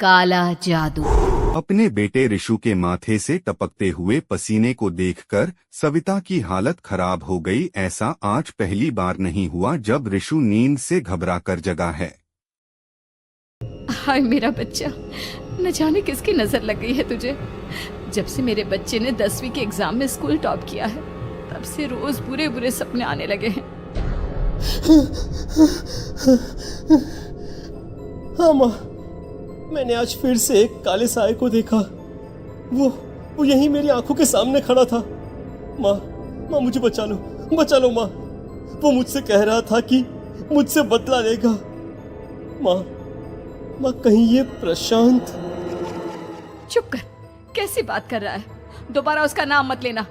काला जादू। अपने बेटे ऋषु के माथे से टपकते हुए पसीने को देखकर सविता की हालत खराब हो गई। ऐसा आज पहली बार नहीं हुआ जब ऋषु नींद से घबराकर जगा है। हाय मेरा बच्चा, न जाने किसकी नजर लग गई है तुझे। जब से मेरे बच्चे ने 10वीं के एग्जाम में स्कूल टॉप किया है, तब से रोज बुरे बुरे सपने आने लगे हैं। हाँ माँ, मैंने आज फिर से एक काले साए को देखा। वो यहीं मेरी आंखों के सामने खड़ा था। माँ मुझे बचा लो माँ। वो मुझसे कह रहा था कि मुझसे बदला लेगा। माँ कहीं ये प्रशांत। चुप कर, कैसी बात कर रहा है? दोबारा उसका नाम मत लेना।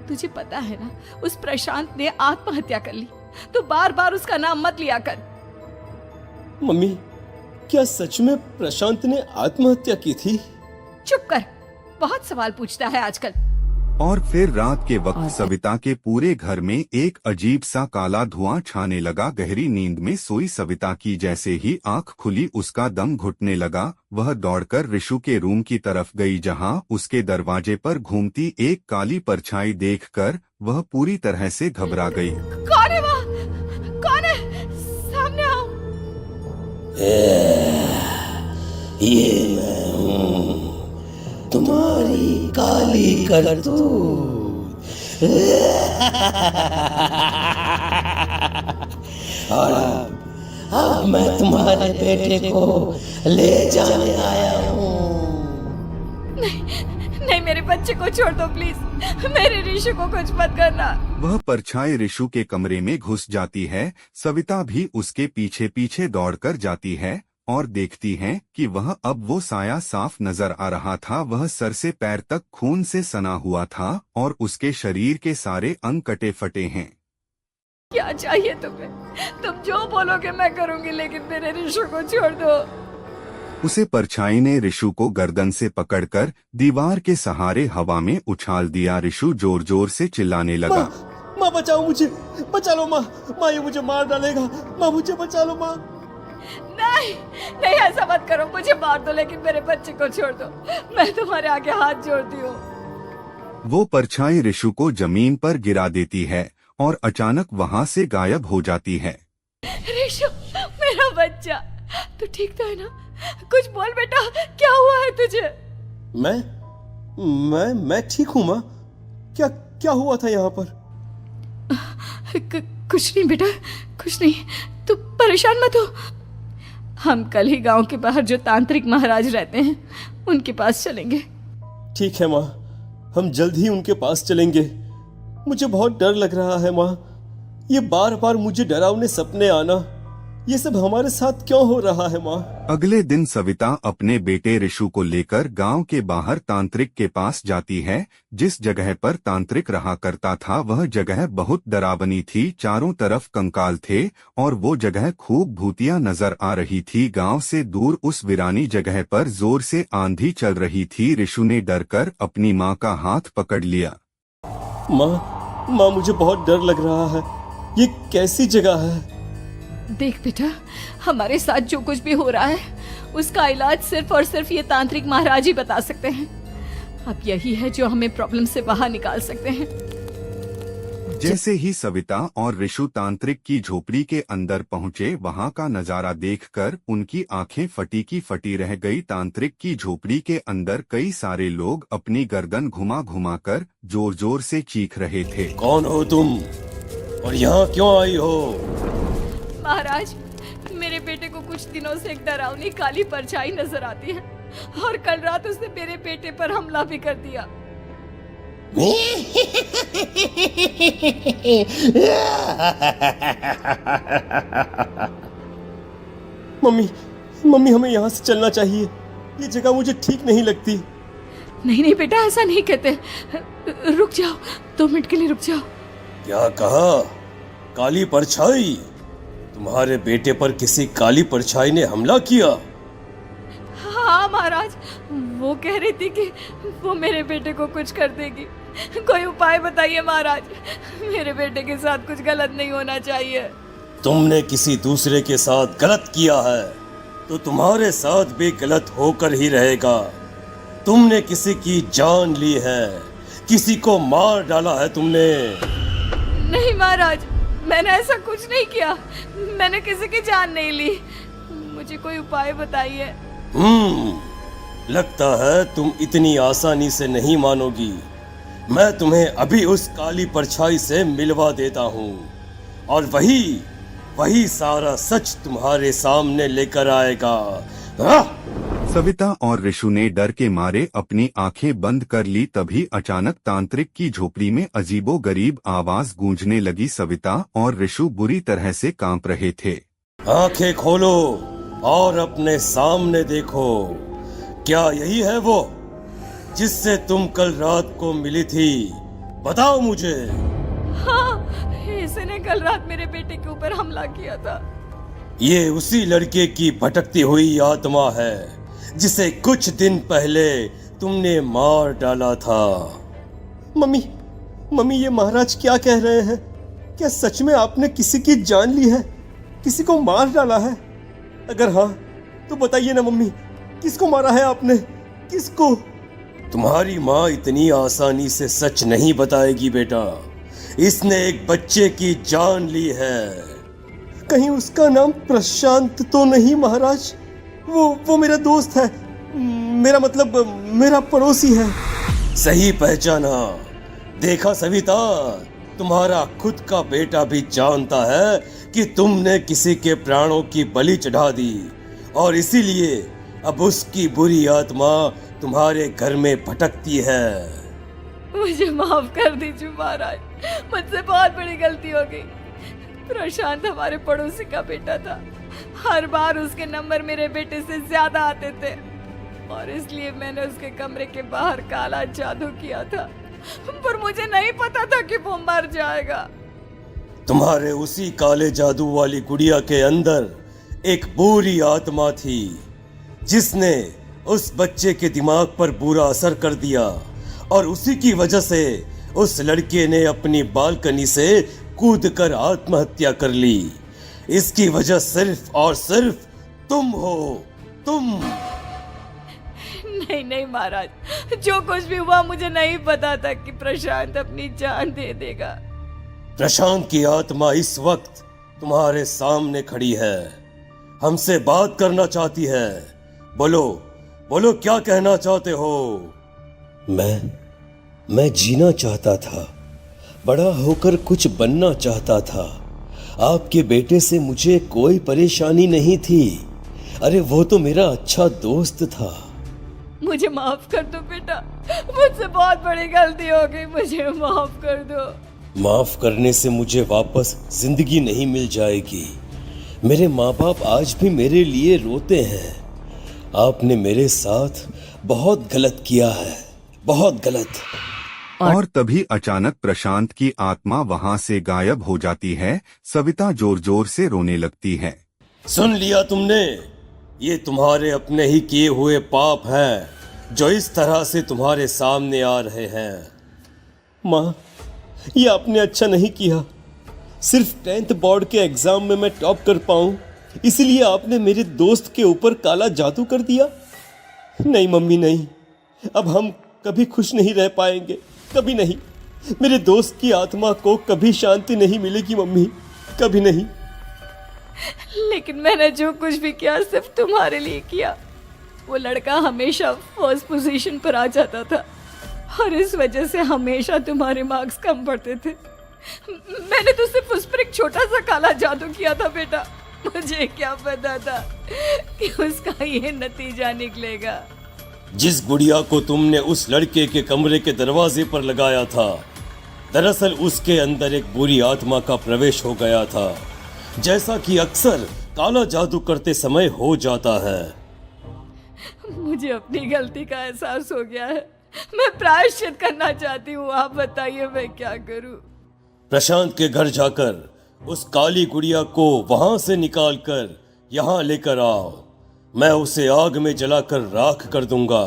तुझे पता है ना, उस प्रशांत ने आत्महत्या कर ली, तो बार बार उसका नाम मत लिया कर। मम्मी, क्या सच में प्रशांत ने आत्महत्या की थी? चुप कर, बहुत सवाल पूछता है आजकल। और फिर रात के वक्त सविता के पूरे घर में एक अजीब सा काला धुआं छाने लगा। गहरी नींद में सोई सविता की जैसे ही आंख खुली, उसका दम घुटने लगा। वह दौड़कर ऋषु के रूम की तरफ गई, जहां उसके दरवाजे पर घूमती एक काली परछाई देखकर वह पूरी तरह से घबरा गई। कौन है वहाँ? कौन है? सामने आओ। ये मैं हूँ, तुम्हारी काली करतूत। और अब मैं तुम्हारे बेटे को ले जाने आया हूँ। नहीं, मेरे बच्चे को छोड़ दो प्लीज। मेरे ऋषु को कुछ मत करना। वह परछाई ऋषु के कमरे में घुस जाती है। सविता भी उसके पीछे पीछे दौड़कर जाती है और देखती हैं कि वह अब वो साया साफ नजर आ रहा था। वह सर से पैर तक खून से सना हुआ था और उसके शरीर के सारे अंग कटे फटे हैं। क्या चाहिए तुम्हें? तुम जो बोलोगे मैं करूंगी, लेकिन मेरे ऋषु को छोड़ दो। उसे परछाई ने ऋषु को गर्दन से पकड़कर दीवार के सहारे हवा में उछाल दिया। ऋषु जोर जोर से चिल्लाने लगा। माँ बचाओ मुझे, बचा लो माँ। ये मुझे मार डालेगा। माँ मुझे बचा लो माँ। नहीं, ऐसा मत करो। मुझे मार दो, लेकिन मेरे बच्चे को छोड़ दो। मैं तुम्हारे आगे हाथ जोड़ती हूँ। वो परछाई ऋषु को जमीन पर गिरा देती है और अचानक वहाँ से गायब हो जाती है। ऋषु, मेरा बच्चा, तू ठीक तो है ना? कुछ बोल बेटा, क्या हुआ है तुझे? मैं ठीक हूँ माँ। क्या हुआ था यहाँ पर? कुछ नहीं बेटा, कुछ नहीं। तू परेशान मत हो। हम कल ही गांव के बाहर जो तांत्रिक महाराज रहते हैं, उनके पास चलेंगे। ठीक है माँ, हम जल्द ही उनके पास चलेंगे। मुझे बहुत डर लग रहा है माँ। ये बार बार मुझे डरावने सपने आना, ये सब हमारे साथ क्यों हो रहा है माँ? अगले दिन सविता अपने बेटे ऋषु को लेकर गांव के बाहर तांत्रिक के पास जाती है। जिस जगह पर तांत्रिक रहा करता था, वह जगह बहुत डरावनी थी। चारों तरफ कंकाल थे और वो जगह खूब भूतिया नजर आ रही थी। गांव से दूर उस वीरानी जगह पर जोर से आंधी चल रही थी। ऋषु ने डरकर अपनी माँ का हाथ पकड़ लिया। माँ मुझे बहुत डर लग रहा है। ये कैसी जगह है? देख बेटा, हमारे साथ जो कुछ भी हो रहा है, उसका इलाज सिर्फ और सिर्फ ये तांत्रिक महाराज ही बता सकते हैं। अब यही है जो हमें प्रॉब्लम से बाहर निकाल सकते हैं। जैसे ही सविता और ऋषु तांत्रिक की झोपड़ी के अंदर पहुंचे, वहां का नजारा देखकर उनकी आंखें फटी की फटी रह गई। तांत्रिक की झोपड़ी के अंदर कई सारे लोग अपनी गर्दन घुमा घुमाकर जोर जोर से चीख रहे थे। कौन हो तुम और यहाँ क्यों आई हो? महाराज, मेरे बेटे को कुछ दिनों से एक डरावनी काली परछाई नजर आती है और कल रात उसने मेरे बेटे पर हमला भी कर दिया। मम्मी हमें यहाँ से चलना चाहिए। ये जगह मुझे ठीक नहीं लगती। नहीं बेटा, ऐसा नहीं कहते। रुक जाओ, 2 मिनट के लिए रुक जाओ। क्या कहा? काली परछाई? तुम्हारे बेटे पर किसी काली परछाई ने हमला किया? हाँ महाराज, वो कह रही थी कि वो मेरे बेटे को कुछ कर देगी। कोई उपाय बताइए महाराज, मेरे बेटे के साथ कुछ गलत नहीं होना चाहिए। तुमने किसी दूसरे के साथ गलत किया है। तो तुम्हारे साथ भी गलत होकर ही रहेगा। तुमने किसी की जान ली है, किसी को मार डाला है तुमने। नहीं महाराज, मैंने ऐसा कुछ नहीं किया। मैंने किसी की जान नहीं ली। मुझे कोई उपाय बताइए। लगता है तुम इतनी आसानी से नहीं मानोगी। मैं तुम्हें अभी उस काली परछाई से मिलवा देता हूँ और वही सारा सच तुम्हारे सामने लेकर आएगा। सविता और ऋषु ने डर के मारे अपनी आंखें बंद कर ली। तभी अचानक तांत्रिक की झोपड़ी में अजीबोगरीब आवाज गूंजने लगी। सविता और ऋषु बुरी तरह से कांप रहे थे। आंखें खोलो और अपने सामने देखो। क्या यही है वो जिससे तुम कल रात को मिली थी? बताओ मुझे। हाँ, इसने कल रात मेरे बेटे के ऊपर हमला किया था। ये उसी लड़के की भटकती हुई आत्मा है जिसे कुछ दिन पहले तुमने मार डाला था। मम्मी ये महाराज क्या कह रहे हैं? क्या सच में आपने किसी की जान ली है, किसी को मार डाला है? अगर हाँ तो बताइए ना मम्मी, किसको मारा है आपने? किसको? तुम्हारी माँ इतनी आसानी से सच नहीं बताएगी बेटा। इसने एक बच्चे की जान ली है। कहीं उसका नाम प्रशांत तो नहीं महाराज? वो मेरा दोस्त है, मेरा मतलब मेरा पड़ोसी है। सही पहचाना। देखा सविता, तुम्हारा खुद का बेटा भी जानता है कि तुमने किसी के प्राणों की बलि चढ़ा दी और इसीलिए अब उसकी बुरी आत्मा तुम्हारे घर में भटकती है। मुझे माफ कर दीजिए महाराज, मुझसे बहुत बड़ी गलती हो गई। प्रशांत हमारे पड़ोसी का बेटा था। हर बार उसके नंबर मेरे बेटे से ज्यादा आते थे और इसलिए मैंने उसके कमरे के बाहर काला जादू किया था, पर मुझे नहीं पता था कि वो मर जाएगा। तुम्हारे उसी काले जादू वाली गुड़िया के अंदर एक बुरी आत्मा थी जिसने उस बच्चे के दिमाग पर बुरा असर कर दिया और उसी की वजह से उस लड़के ने अपनी बालकनी से कूदकर आत्महत्या कर ली। इसकी वजह सिर्फ और सिर्फ तुम हो, तुम। नहीं महाराज, जो कुछ भी हुआ मुझे नहीं पता था कि प्रशांत अपनी जान दे देगा। प्रशांत की आत्मा इस वक्त तुम्हारे सामने खड़ी है, हमसे बात करना चाहती है। बोलो क्या कहना चाहते हो? मैं जीना चाहता था, बड़ा होकर कुछ बनना चाहता था। आपके बेटे से मुझे कोई परेशानी नहीं थी। अरे वो तो मेरा अच्छा दोस्त था। मुझे माफ कर दो बेटा, मुझसे बहुत बड़ी गलती हो गई, मुझे माफ कर दो। माफ करने से मुझे वापस जिंदगी नहीं मिल जाएगी। मेरे माँ बाप आज भी मेरे लिए रोते हैं। आपने मेरे साथ बहुत गलत किया है, बहुत गलत। और तभी अचानक प्रशांत की आत्मा वहां से गायब हो जाती है। सविता जोर जोर से रोने लगती है। सुन लिया तुमने? ये तुम्हारे अपने ही किए हुए पाप हैं जो इस तरह से तुम्हारे सामने आ रहे हैं। माँ, ये आपने अच्छा नहीं किया। सिर्फ 10th बोर्ड के एग्जाम में मैं टॉप कर पाऊं, इसलिए आपने मेरे दोस्त के ऊपर काला जादू कर दिया। नहीं मम्मी नहीं, अब हम कभी खुश नहीं रह पाएंगे, कभी नहीं। मेरे दोस्त की आत्मा को कभी शांति नहीं मिलेगी मम्मी, कभी नहीं। लेकिन मैंने जो कुछ भी किया सिर्फ तुम्हारे लिए किया। वो लड़का हमेशा फर्स्ट पोजीशन पर आ जाता था और इस वजह से हमेशा तुम्हारे मार्क्स कम पड़ते थे। मैंने तो सिर्फ उस पर एक छोटा सा काला जादू किया था बेटा। मुझे क्या पता था कि उसका ये नतीजा निकलेगा। जिस गुड़िया को तुमने उस लड़के के कमरे के दरवाजे पर लगाया था, दरअसल उसके अंदर एक बुरी आत्मा का प्रवेश हो गया था, जैसा कि अक्सर काला जादू करते समय हो जाता है। मुझे अपनी गलती का एहसास हो गया है। मैं प्रायश्चित करना चाहती हूँ, आप बताइए मैं क्या करूँ? प्रशांत के घर जाकर उस काली गुड़िया को वहां से निकालकर यहाँ लेकर आओ। मैं उसे आग में जलाकर राख कर दूंगा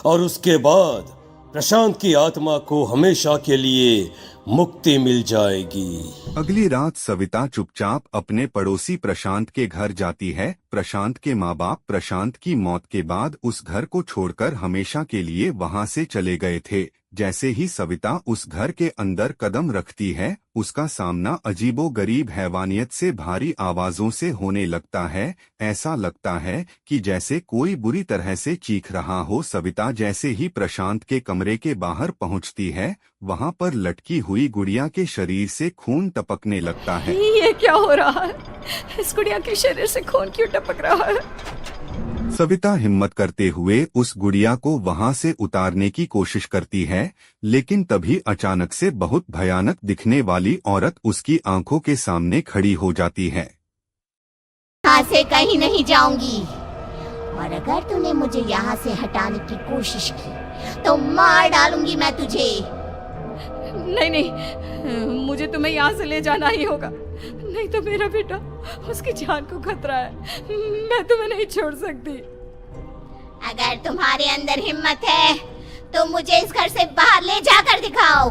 और उसके बाद प्रशांत की आत्मा को हमेशा के लिए मुक्ति मिल जाएगी। अगली रात सविता चुपचाप अपने पड़ोसी प्रशांत के घर जाती है। प्रशांत के माँ बाप प्रशांत की मौत के बाद उस घर को छोड़कर हमेशा के लिए वहां से चले गए थे। जैसे ही सविता उस घर के अंदर कदम रखती है, उसका सामना अजीबोगरीब हैवानियत से भारी आवाजों से होने लगता है। ऐसा लगता है कि जैसे कोई बुरी तरह से चीख रहा हो। सविता जैसे ही प्रशांत के कमरे के बाहर पहुंचती है, वहां पर लटकी हुई गुड़िया के शरीर से खून टपकने लगता है। ये क्या हो रहा है? इस गुड़िया के शरीर से खून क्यों टपक रहा है? सविता हिम्मत करते हुए उस गुड़िया को वहां से उतारने की कोशिश करती है, लेकिन तभी अचानक से बहुत भयानक दिखने वाली औरत उसकी आंखों के सामने खड़ी हो जाती है। यहाँ से कहीं नहीं जाऊंगी, और अगर तूने मुझे यहाँ से हटाने की कोशिश की तो मार डालूंगी मैं तुझे। नहीं नहीं, मुझे तुम्हें यहाँ से ले जाना ही होगा, नहीं तो मेरा बेटा, उसकी जान को खतरा है। मैं तुम्हें नहीं छोड़ सकती। अगर तुम्हारे अंदर हिम्मत है तो मुझे इस घर से बाहर ले जाकर दिखाओ।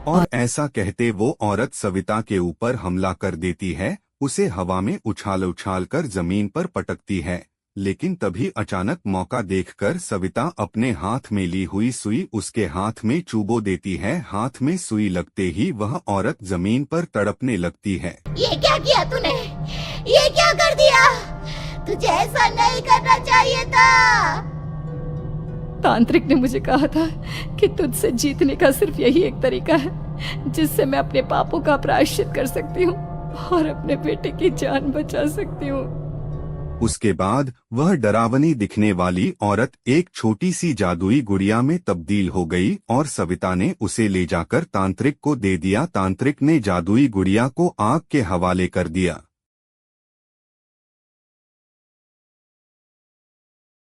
और ऐसा कहते वो औरत सविता के ऊपर हमला कर देती है, उसे हवा में उछाल उछाल कर जमीन पर पटकती है। लेकिन तभी अचानक मौका देखकर सविता अपने हाथ में ली हुई सुई उसके हाथ में चुभो देती है। हाथ में सुई लगते ही वह औरत जमीन पर तड़पने लगती है। ये क्या किया तूने? ये क्या कर दिया? तुझे ऐसा नहीं करना चाहिए था। तांत्रिक ने मुझे कहा था कि तुझसे जीतने का सिर्फ यही एक तरीका है जिससे मैं अपने पापों का प्रायश्चित कर सकती हूँ और अपने बेटे की जान बचा सकती हूँ। उसके बाद वह डरावनी दिखने वाली औरत एक छोटी सी जादुई गुड़िया में तब्दील हो गई और सविता ने उसे ले जाकर तांत्रिक को दे दिया। तांत्रिक ने जादुई गुड़िया को आग के हवाले कर दिया।